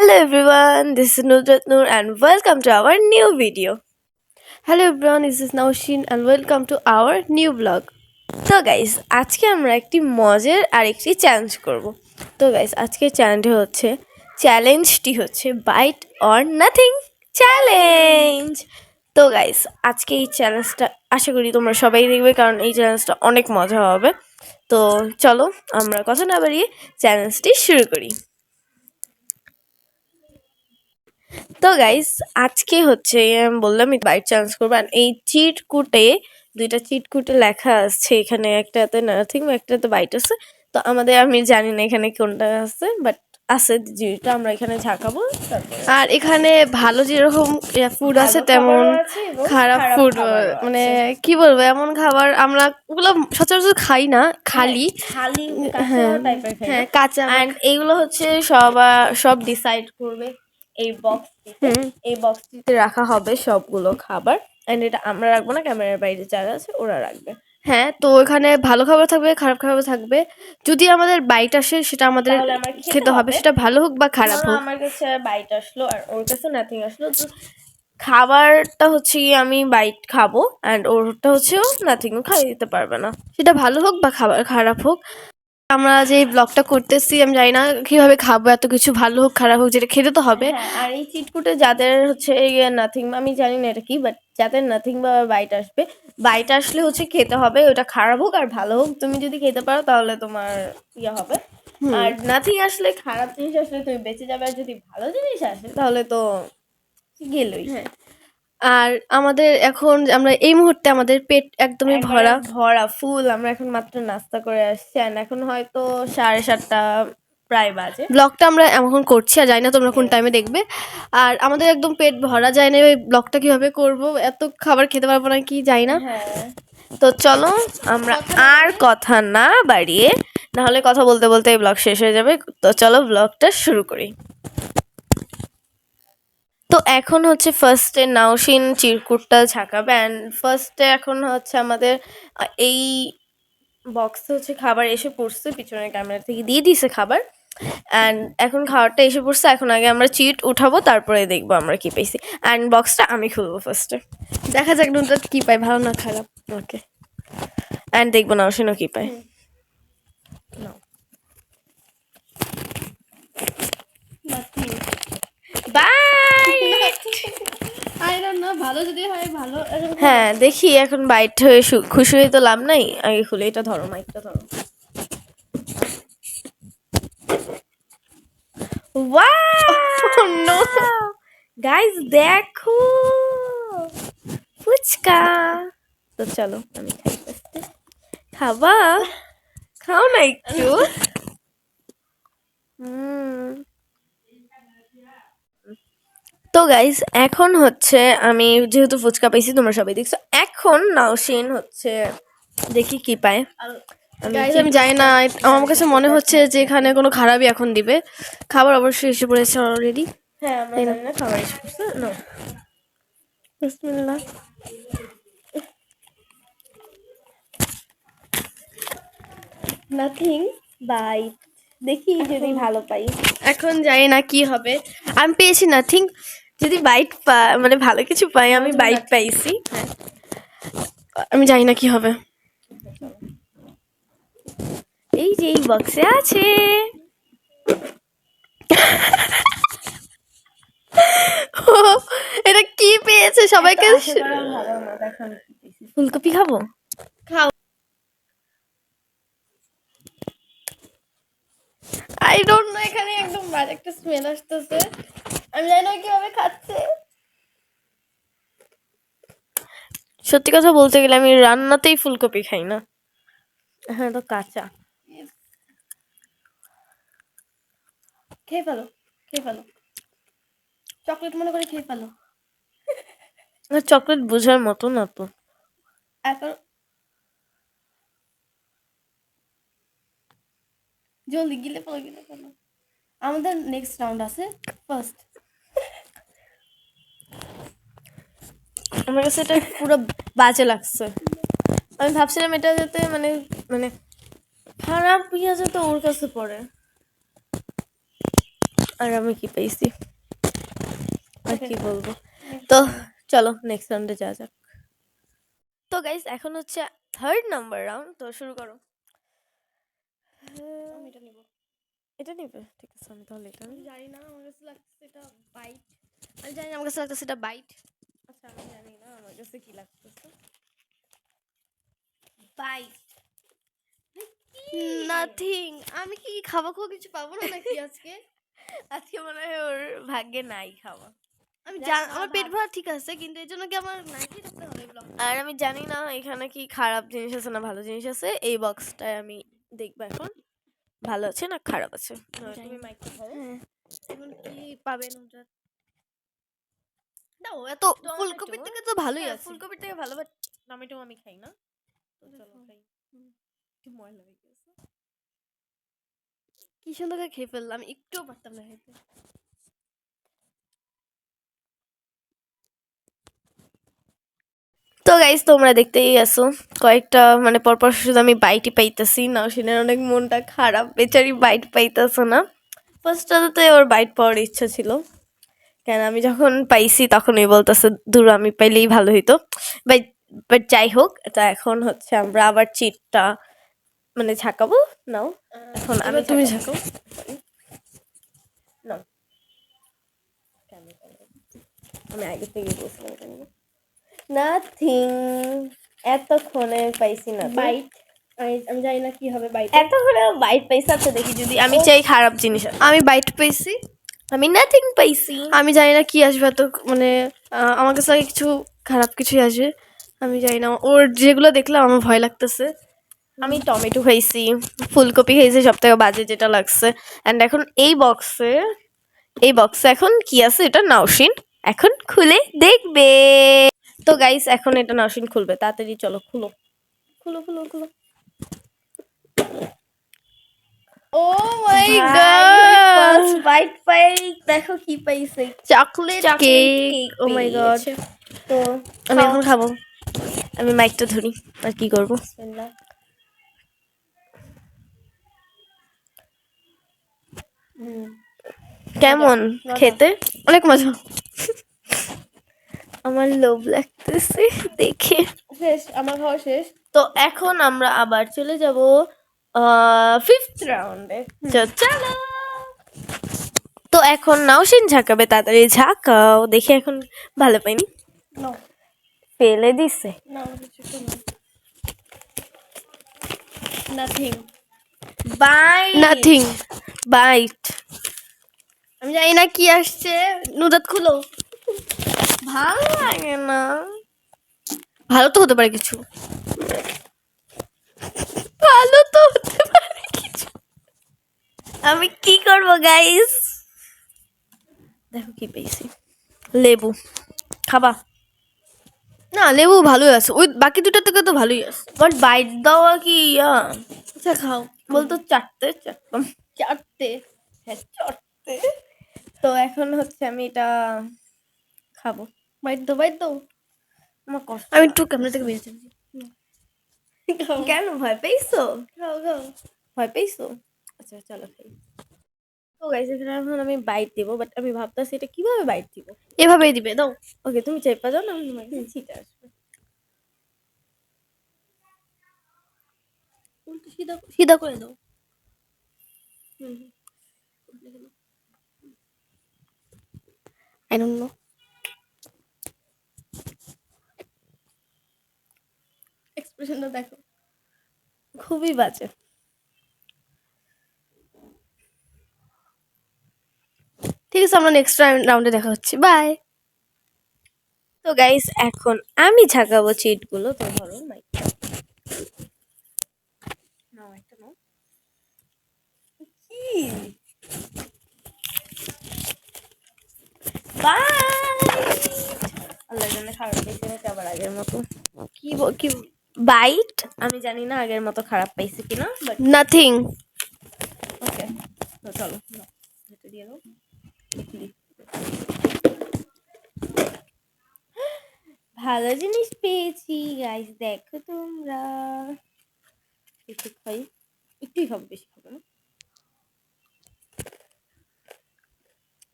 Hello everyone, this is Nusrat Noor and welcome to our new video. Hello everyone, this is Naushin and welcome to our new vlog. তো guys আজকে আমরা একটি মজার আর একটি challenge করব। তো guys আজকের চ্যালেঞ্জটি হচ্ছে বাইট অর নাথিং চ্যালেঞ্জ। তো গাইস আজকে এই চ্যালেঞ্জটা আশা করি তোমরা সবাই দেখবে, কারণ এই চ্যালেঞ্জটা অনেক মজা হবে। তো চলো আমরা কথা না বাড়িয়ে চ্যালেঞ্জটি শুরু করি। তো গাইস আজকে হচ্ছে আমি বললাম বাইট চ্যালেঞ্জ করবো। আর এই দুইটা চিটকুটে লেখা আছে, এখানে একটাতে নাথিং একটাতে বাইট আছে। তো আমি জানি না এখানে কোনটা আছে, বাট আছে যেটা আমরা এখানে ঝাঁকাবো। আর এখানে ভালো যেরকম ফুড আছে তেমন খারাপ ফুড, মানে কি বলবো, এমন খাবার আমরা ওগুলো সচরাচর খাই না, খালি হ্যাঁ কাঁচা। অ্যান্ড এইগুলো হচ্ছে সব ডিসাইড করবে এই বক্সটিতে রাখা হবে সবগুলো খাবার। এন্ড এটা আমরা রাখবো না, ক্যামেরার বাইরে যারা আছে ওরা রাখবে। হ্যাঁ, তো এখানে ভালো খাবার থাকবে, খারাপ খাবার থাকবে। যদি আমাদের বাইট আসে সেটা আমাদের খেতে হবে, সেটা ভালো হোক বা খারাপ হোক। আমার কাছে বাইট আসলো আর ওর কাছে নাথিং আসলো, তো খাবারটা হচ্ছে আমি বাইট খাবো অ্যান্ড ওরটা হচ্ছে ও নাথিংও খাইয়ে দিতে পারবে না, সেটা ভালো হোক বা খারাপ হোক। আমরা যে ব্লগটা করতেছি আমি জানি না কিভাবে খাবো, এত কিছু ভালো হোক খারাপ হোক যেটা খেতে তো হবে। আর এই চিটকুটে যাদের হচ্ছে নাথিং, আমি জানি না এটা কি, বাট যাদের নাথিং বা বাইট আসলে হচ্ছে খেতে হবে, ওটা খারাপ হোক আর ভালো হোক। তুমি যদি খেতে পারো তাহলে তোমার হবে, আর নাথিং আসলে খারাপ জিনিস আসলে তুমি বেঁচে যাবে, আর যদি ভালো জিনিস আসে তাহলে তো গেলই। হ্যাঁ, আর আমরা এই মুহূর্তে আমাদের পেট একদমই ভরা ফুল। আমরা এখন মাত্র নাস্তা করে আসছি, আর এখন হয়তো 7:30 প্রায় বাজে। ব্লগটা আমরা এখন করছি, আর জানি না তোমরা কোন টাইমে দেখবে। আর আমাদের একদম পেট ভরা যায় না, ওই ব্লগটা কিভাবে করব, এত খাবার খেতে পারবো না কি জানি না। তো চলো আমরা আর কথা না বাড়িয়ে, নাহলে কথা বলতে বলতে এই ব্লগ শেষ হয়ে যাবে। তো চলো ব্লগটা শুরু করি। তো এখন হচ্ছে ফার্স্টে নাওশিন চিরকুটটা ঝাঁকাবে, অ্যান্ড ফার্স্টে এখন হচ্ছে আমাদের এই বক্সে হচ্ছে খাবার এসে পড়ছে, পিছনের ক্যামেরা থেকে দিয়ে দিছে খাবার। অ্যান্ড এখন খাবারটা এসে পড়ছে, এখন আগে আমরা চিট উঠাবো, তারপরে দেখবো আমরা কি পাইছি। অ্যান্ড বক্সটা আমি খুলবো ফার্স্টে, দেখা যাক নুনটা কি পাই, ভালো না খারাপ। ওকে, অ্যান্ড দেখবো নাওশিনও কি পায়। হ্যাঁ দেখি, এখন বাইট হয়ে খুশি হয়ে তো লাভ নাই, আগে খুলে। এটা ধরো, মাইকটা ধরো। গাইস দেখো ফুচকা। তো চলো আমি খাবা, খাও না একটু। তো গাইস এখন হচ্ছে আমি যেহেতু ফুচকা পাইছি, তোমরা সবাই দেখছো, এখন নাওশিন হচ্ছে দেখি কি পায়। আমি জানি না, আমার কাছে মনে হচ্ছে যে এখানে কোনো খারাপই এখন দিবে। খাবার অবশ্যই এসে পড়েছে অলরেডি। হ্যাঁ আমরা জানি না খাবার এসে পড়ছে। না বিসমিল্লাহ। নাথিং বাইট, দেখি যদি ভালো পাই। এখন জানি না কি হবে, আমি পেয়েছি নাথিং। যদি বাইট মানে ভালো কিছু পাই, আমি বাইট পাইছি। আমি জানি না কি হবে। এই যে এই বক্সে আছে। এটা কি পেয়েছে সবাইকে? ফুলকপি খাবো, খাও। আই ডোন্ট নো, এখানে একদম বাজে একটা স্মেল আসতেছে, আমি জানি না কিভাবে খাচ্ছে। সত্যি কথা বলতে গেলে আমি রান্নাতেই ফুলকপি খাই না। হ্যাঁ, তো কাঁচা। খেয়ে ফেলো, চকলেট মনে করে খেয়ে ফেলো। চকলেট বোঝার মতো না তো। জলদি গিলে ফেলো। আমাদের নেক্সট রাউন্ড আছে। ফার্স্ট আমার কাছে এটা পুরো বাজে লাগছে। আমি ভাবছিলাম এটা যাতে মানে মানে খারাপ ইয়ে যাতে ওর কাছে পড়ে। আর আমি কি পেয়েছি আর কি বলবো। তো চলো নেক্সট রাউন্ডে যাওয়া যাক। তো গাইস এখন হচ্ছে 3rd নাম্বার রাউন্ড, তো শুরু করো। আমি এটা নিব। এটা নিবে, ঠিক আছে আমি তাহলে এটা আমি জানি না, আমার কাছে লাগছে এটা বাইট। আমি জানি না, আমার কাছে লাগছে এটা বাইট। আচ্ছা আমি জানি না আমার কাছে কি লাগতেছে। Bite nothing. আমি কি খাওয়া কিছু পাবো না নাকি আজকে? আজকে মনে হয় ওর ভাগ্যে নাই খাওয়া। আমি আমার পেট ভরা ঠিক আছে, কিন্তু এর জন্য কি আমার নাইটি থাকতে হবে ব্লগ? আর আমি জানি না এখানে কি খারাপ জিনিস আছে না ভালো জিনিস আছে, এই বক্সটায় আমি দেখবো এখন ভালো আছে না খারাপ আছে। তুমি মাইকটা ধরো। হ্যাঁ, এখন কি পাবেন ওটা? দাও, এত ফুলকপির থেকে তো ভালোই আছে। ফুলকপির থেকে ভালো, বাট টমেটো আমি খাই না, তো চলো খাই। একটু ময়লা হয়ে গেছে। কি সুন্দর করে খেয়ে ফেললাম, একটুও পারতাম না খেতে। তো গাইস তোমরা দেখতেই আছো কয়েকটা মানে পরপর শুধু আমি বাইটই পাইতেছি, নাওশিনের অনেক মনটা খারাপ, বেচারি বাইট পাইতেছে না। ফার্স্টটাতে ওর বাইট পাওয়ার ইচ্ছা ছিল, কেন আমি যখন পাইছি তখনই বলতেছে দূর আমি পাইলেই ভালো হইতো। বাট বাট যাই হোক, তো এখন হচ্ছে আমরা আবার চিটটা মানে ঝাঁকাবো। নাও এখন আমি তুমি ঝাঁকাবো। নাও আমি আগে থেকে বলছিলাম কেন নাথিং, এতক্ষণে পাইছি না বাইট। আমি জানি না কি হবে বাইট। এতক্ষণে বাইট পাইছি। আচ্ছা দেখি যদি আমি চাই খারাপ জিনিস আছে। আমি বাইট পেয়েছি, আমি নাথিং পাইছি। আমি জানি না কি আসবে, তো মানে আমার কাছে আগে কিছু খারাপ কিছুই আসবে। আমি জানি না, ওর যেগুলো দেখলাম আমার ভয় লাগতেছে। আমি টমেটো খাইছি, ফুলকপি খাইছি, সব থেকে বাজে যেটা লাগছে। অ্যান্ড এখন এই বক্সে এখন কি আছে এটা নাওশিন এখন খুলে দেখবে। তো গাইস এখন এটা নাওশিন খুলবে, তাড়াতাড়ি চলো খুলো খুলো খুলো খুলো। ও মাই ফার্স্ট বাইট পাই দেখো কি পাইছে, চকলেট কেক। ও মাই গড। তো আমি এখন খাবো। আমি মাইকটা ধরি আর কি করবো। কেমন খেতে? অনেক মজা। আমার লোভ লাগতেছে দেখে। শেষ, আমার খাওয়া শেষ। তো এখন আমরা আবার চলে যাব 5th রাউন্ডে। চলো তো এখন নাওশিন ঝাঁকাবে, তাড়াতাড়ি ঝাঁকাও দেখি এখন ভালো পাইনি ফেলে দিছে। নাথিং। Nothing bite. আমি জানি না কি আসছে, নুদাত খুলো। ভালো লাগে না। ভালো তো হতে পারে কিছু। ভালো তো হতে পারে কিছু। আমি কি করব গাইস, দেখো কি পেয়েছি, লেবু খাবা? না, লেবু ভালোই আছে, ওই বাকি দুটো থেকে তো ভালোই আছে। বাট বাইট দেওয়া কি আচ্ছা খাও। বলতো চারটে চারটাম চারটে। হ্যাঁ চারটে। তো এখন হচ্ছে আমি এটা খাবো। বাইট দাও, বাইট দাও। আমার কষ্ট আমি একটু ক্যামেরা থেকে বেরিয়ে যাচ্ছি। কেন ভয় পেয়েছো? খাও খাও। ভয় পেয়েছো? আচ্ছা চলো খাই। তো গাইস এখানে এখন আমি বাইট দিব, বাট আমি ভাবতেছি এটা কিভাবে বাইট দিব। এভাবেই দিবে, দাও। ওকে তুমি চেপা যাও না, আমি তোমাকে ছিটে আসবে। উল্টো সিধা সিধা করে দাও। I don't know. এক্সপ্রেশনটা দেখো। খুবই বাজে। ঠিক আছে, আমরা নেক্সট রাউন্ডে দেখা হচ্ছে, বাই। তো গাইস এখন আমি ঝাঁকাবো চিটগুলো, তো ধরো মাইকটা নাও, একটা নাও। কি আল্লাহ জানে খারাপ পাইছে নাকি আবার আগের মতো। কি বাইট আমি জানি না আগের মতো খারাপ পাইছে কিনা, বাট নাথিং। ওকে। তো চলো নাও, এটা দিয়ে দাও। ভালো জিনিস পেয়েছি গাইস, দেখো তোমরা। একটু খাই, একটুই খাবো বেশি খাবো না।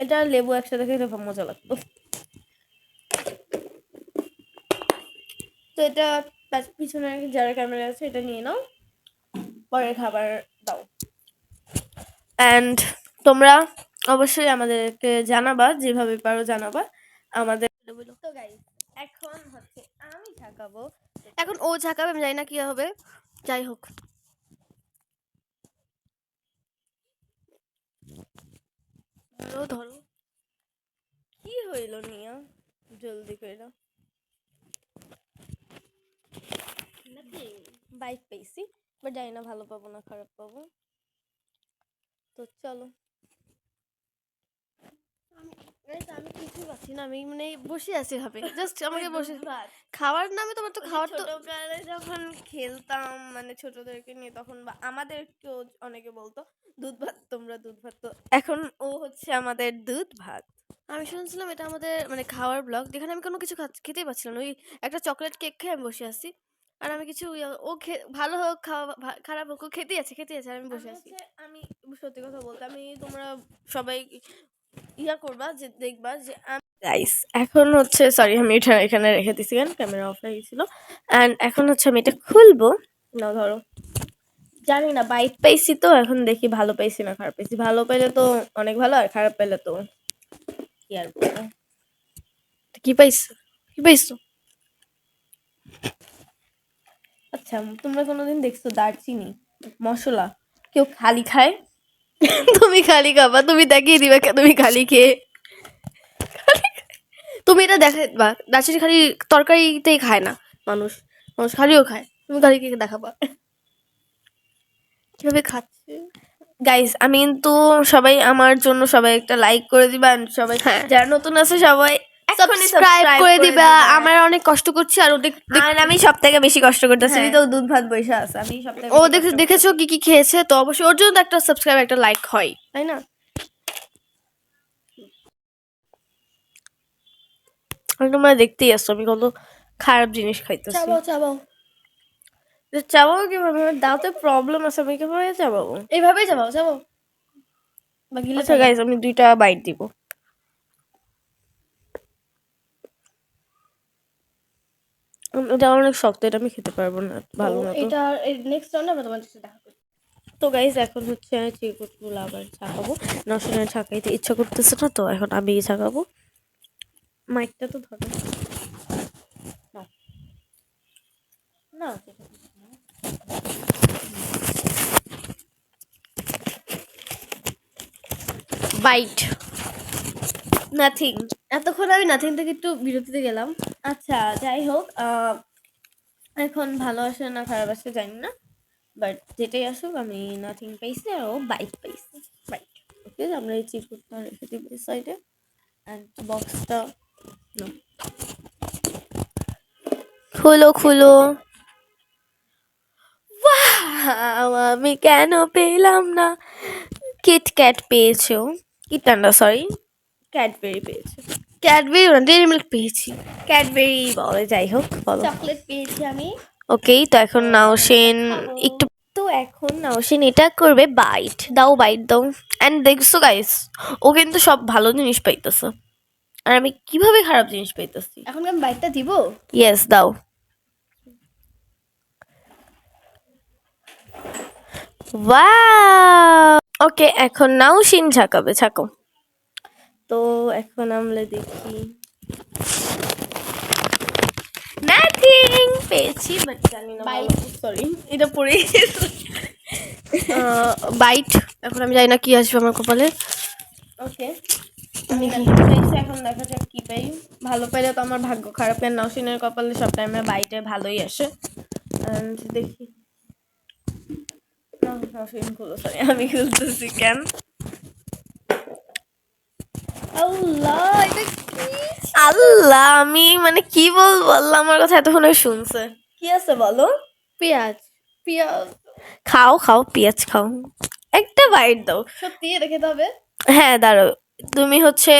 এটা লেবু একসাথে খেতে খুব মজা লাগতো। তো এটা পিছনে যারা ক্যামেরা আছে এটা নিয়ে নাও, পরে খাবার দাও। অ্যান্ড তোমরা অবশ্যই আমাদেরকে জানাবা, যেভাবে পারো জানাবা আমাদের। তো গাইস এখন হচ্ছে আমি ঝাঁকাবো। এখন ও ঝাঁকাবে, আমি জানি না কি হবে, যাই হোক। ধরো ধরো। কি হইল নিয়া জলদি করে বাইক পেয়েছি, বাট জানি না ভালো পাবো না খারাপ পাবো। তো চলো। আমি কিছুই পাচ্ছি না, আমি মানে বসে আছি ভাবে, জাস্ট আমাকে বসে ভাত খাওয়ার নামে তোমার তো খাওয়ার তো ছোটকালে যখন খেলতাম মানে ছোটদেরকে নিয়ে, তখন বা আমাদেরকেও অনেকে বলতো দুধ ভাত, তোমরা দুধ ভাত। তো এখন ও হচ্ছে আমাদের দুধ ভাত। আমি শুনছিলাম এটা আমাদের মানে খাওয়ার ব্লগ, যেখানে আমি কোনো কিছু খেতেই পাচ্ছিলাম না, ওই একটা চকলেট কেক খেয়ে আমি বসে আছি। আর আমি কিছু ও ভালো হোক খারাপ হোক, ও খেতেই আছে আর আমি বসে আছি। আমি সত্যি কথা বলতে, আমি তোমরা সবাই ইয়া করবা যে দেখবা যে গাইস এখন হচ্ছে, সরি আমি এটা এখানে রেখে দিছি কেন, ক্যামেরা অফ হয়ে গেছিল। অ্যান্ড এখন হচ্ছে আমি এটা খুলবো না, ধরো জানি না বাইক পাইছি, তো এখন দেখি ভালো পাইছি না খারাপ পাইছি। ভালো পাইলে তো অনেক ভালো, আর খারাপ পাইলে তো কি আর বলবো। কি পাইছো, কি পাইছো? আচ্ছা তোমরা কোনোদিন দেখছো দারচিনি মশলা কেউ খালি খায়? তুমি খালি খাবা, তুমি দেখিয়ে দিবা তুমি খালি খেয়ে। তুমি এটা দেখাবা, দারচিনি খালি তরকারিতেই খায় না মানুষ, মানুষ খালিও খায়, তুমি খালি খেয়ে দেখাবা কিভাবে খাচ্ছে। গাইস আমি কিন্তু সবাই আমার জন্য সবাই একটা লাইক করে দিবা, and সবাই হ্যাঁ। যারা নতুন আছে সবাই এখনই সাবস্ক্রাইব করে দিবা, আমরা অনেক কষ্ট করছি আর ওদের আর আমি সব থেকে বেশি কষ্ট করতেছি, হ্যাঁ। তো দুধ ভাত বৈশা আছে, আমি সব থেকে ও দেখেছো কি কি খেয়েছে, তো অবশ্যই ওর জন্য তো একটা সাবস্ক্রাইব একটা লাইক হয়, তাই না? তোমরা দেখতেই আসছো আমি কত খারাপ জিনিস খাইতেছি। চাবাও চাবাও, চাবাও কিভাবে? আমার দাঁতে প্রবলেম আছে, আমি কিভাবে চাবাবো? এইভাবেই চাবাও চাবাও। আচ্ছা গাইস আমি 2টা বাইট দিব। এটা অনেক শক্ত, এটা আমি খেতে পারবো না ভালো মতো। এটা নেক্সট রাউন্ডে আমরা তোমাদের সাথে দেখা করি। তো গাইস এখন হচ্ছে চিরকুটগুলো আবার ছাকাবো। নসনের ছাকাইতে ইচ্ছা করতেছে না, তো এখন আমি ছাকাবো। মাইকটা তো ধরো না, না বাইট নাথিং। এতক্ষণ আমি নাথিং থেকে একটু বিরতিতে গেলাম। আচ্ছা যাই হোক, এখন ভালো আসে না খারাপ আসে জানি না, বাট যেটাই আসুক আমি নাথিং পাইছি আর ও বাইক পাইছি। বাইক ওকে, আমরা এই চিরকুটটা রেখে দিব এই সাইডে, অ্যান্ড বক্সটা খুলো খুলো। Wow, আমি কেন পেলাম না? কিটক্যাট পেয়েছো, কিটান্ডা সরি, ক্যাডবেরি পেয়েছো। ক্যাডবেরি না, ডেয়ারি মিল্ক পেয়েছি। ক্যাডবেরি বলে, যাই হোক বলো। চকলেট পেয়েছি আমি। ওকে তো এখন নাওশিন একটু, তো এখন নাওশিন এটা করবে বাইট দাও, বাইট দাও। অ্যান্ড দেখছো গাইস ও কিন্তু সব ভালো জিনিস পাইতেছে, আর আমি কিভাবে খারাপ জিনিস পাইতেছি। এখন আমি বাইটটা দিব। ইয়েস দাও। ওয়াও ওকে, এখন নাওশিন ঝাঁকাবে, ঝাঁকো। তো এখন আমরা দেখি নাথিং পেয়েছি, বাট জানি না Bite. সরি এটা পড়ে গেছে। বাইট, এখন আমি জানি না কি আসবে আমার কপালে। ওকে আমি নাথিং পাইছি, এখন দেখা যাক কি পাই। ভালো পাইলে তো আমার ভাগ্য, খারাপ পেন নাওশিনের কপালে সব টাইমে বাইটে ভালোই আসে। And দেখি না, নাওশিন খুলো, সরি আমি খুলতেছি কেন। আল্লাহ, এটা কি? আল্লাহ আমি মানে কি বলবো, আল্লাহ আমার কথা এতক্ষণ শুনছে। কি আছে বলো? পেঁয়াজ, পেঁয়াজ। খাও খাও, পেঁয়াজ খাও, একটা বাইট দাও। সত্যি এটা খেতে হবে? হ্যাঁ দাঁড়াও, তুমি হচ্ছে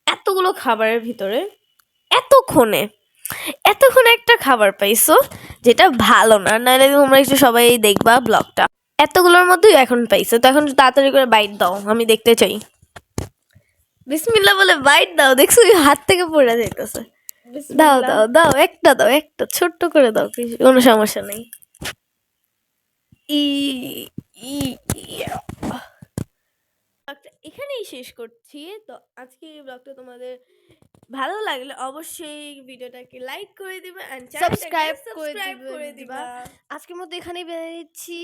এতগুলো খাবারের ভিতরে এতক্ষণে এতক্ষণে একটা খাবার পাইছো যেটা ভালো না, নাহলে তোমরা একটু সবাই দেখবা ব্লগটা। এতগুলোর মধ্যেই এখন পাইছো, তো এখন তাড়াতাড়ি করে বাইট দাও, আমি দেখতে চাই। বিসমিল্লাহ বলে বাইট দাও, দেখছো ওই হাত থেকে পড়ে যাইতেছে। দাও দাও দাও, একটা দাও, একটা ছোট্ট করে দাও, কোনো সমস্যা নেই। ই ই ইয়া। ব্লগটা এখানেই শেষ করছি। তো আজকে এই ব্লগটা তোমাদের ভালো লাগলে অবশ্যই ভিডিওটাকে লাইক করে দিবা এন্ড সাবস্ক্রাইব সাবস্ক্রাইব করে দিবা। আজকের মতো এখানেই বেরিয়ে দিচ্ছি।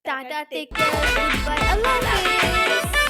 Tata, tata, take care, goodbye, আল্লাহ হাফেজ।